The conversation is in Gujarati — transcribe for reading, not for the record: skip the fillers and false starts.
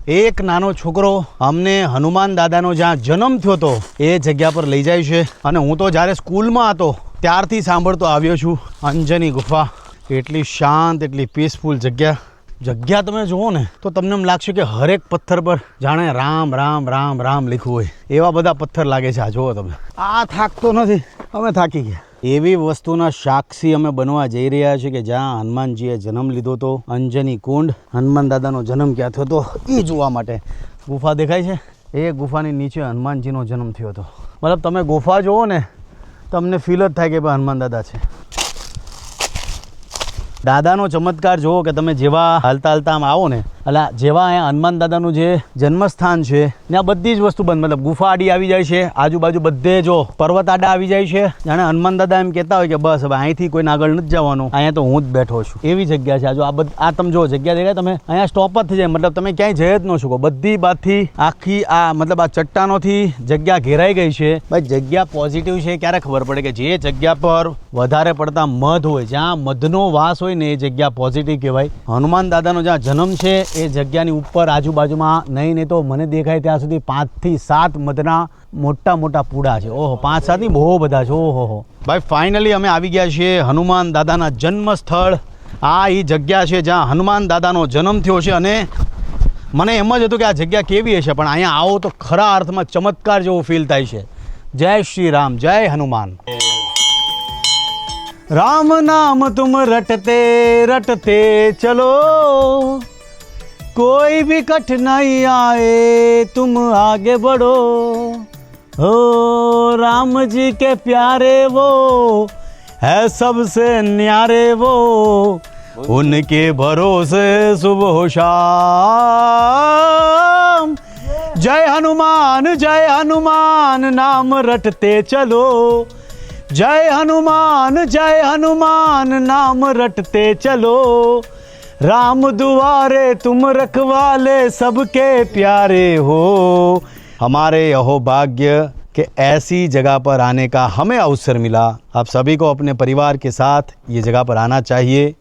એક નાનો છોકરો અમને હનુમાન દાદાનો જ્યાં જન્મ થયો હતો એ જગ્યા પર લઈ જાય છે અને હું તો જ્યારે સ્કૂલમાં હતો ત્યારથી સાંભળતો આવ્યો છું અંજની ગુફા. એટલી શાંત, એટલી પીસફુલ જગ્યા તમે જુઓ ને તો તમને એમ લાગશે કે હરેક પથ્થર પર જાણે રામ રામ રામ રામ લખ્યું હોય એવા બધા પથ્થર લાગે છે. આ જુઓ તમે, આ થાકતો નથી, અમે થાકી ગયા. એવી વસ્તુના સાક્ષી અમે બનવા જઈ રહ્યા છીએ કે જ્યાં હનુમાનજીએ જન્મ લીધો હતો. અંજની કુંડ, હનુમાન દાદાનો જન્મ ક્યાં થયો હતો એ જોવા માટે ગુફા દેખાય છે. એ ગુફાની નીચે હનુમાનજીનો જન્મ થયો હતો. મતલબ તમે ગુફા જુઓ ને તમને ફીલ જ થાય કે ભાઈ હનુમાન દાદા છે. દાદાનો ચમત્કાર જુઓ કે તમે જેવા હાલતા હાલતા આમ આવો ને એટલે જેવા અહીંયા હનુમાન દાદાનું જે જન્મસ્થાન છે ત્યાં બધી જ વસ્તુ બંધ, મતલબ ગુફા આડી આવી જાય છે, આજુબાજુ બધે જો પર્વત આડા આવી જાય છે. જાણે હનુમાન દાદા એમ કહેતા હોય કે બસ હવે અહીંથી કોઈને આગળ નથી જવાનું, અહીંયા તો હું જ બેઠો છું. એવી જગ્યા છે. આ તમે જો જગ્યા દેખાય તમે અહીંયા સ્ટોપ જ થઈ જાય, મતલબ તમે ક્યાંય જઈ જ ન શકો. બધી બાજુથી આખી આ મતલબ આ ચટ્ટાનોથી જગ્યા ઘેરાઈ ગઈ છે. ભાઈ જગ્યા પોઝિટિવ છે ક્યારે ખબર પડે કે જે જગ્યા પર વધારે પડતા મધ હોય, જ્યાં મધનો વાસ હોય ને એ જગ્યા પોઝિટિવ કહેવાય. હનુમાન દાદાનો જ્યાં જન્મ છે એ જગ્યાની ઉપર આજુબાજુમાં નહીં તો મને દેખાય ત્યાં સુધી 5 થી 7 મધના મોટા મોટા પૂડા છે. ઓહો, 5 7 બહુ બધા છે. ઓહો ભાઈ, ફાઇનલી અમે આવી ગયા છીએ હનુમાન દાદાના જન્મ સ્થળ. આ એ જગ્યા છે જ્યાં હનુમાન દાદાનો જન્મ થયો છે અને મને એમ જ હતું કે આ જગ્યા કેવી હશે, પણ અહીંયા આવો તો ખરા અર્થમાં ચમત્કાર જેવો ફીલ થાય છે. જય શ્રી રામ, જય હનુમાન. राम नाम तुम रटते रटते चलो, कोई भी कठिनाई आए तुम आगे बढ़ो. हो राम जी के प्यारे वो है सबसे न्यारे वो, उनके भरोसे सुबह शाम. जय हनुमान नाम रटते चलो, जय हनुमान नाम रटते चलो. राम दुआरे तुम रखवाले सबके प्यारे हो. हमारे अहोभाग्य कि ऐसी जगह पर आने का हमें अवसर मिला. आप सभी को अपने परिवार के साथ ये जगह पर आना चाहिए.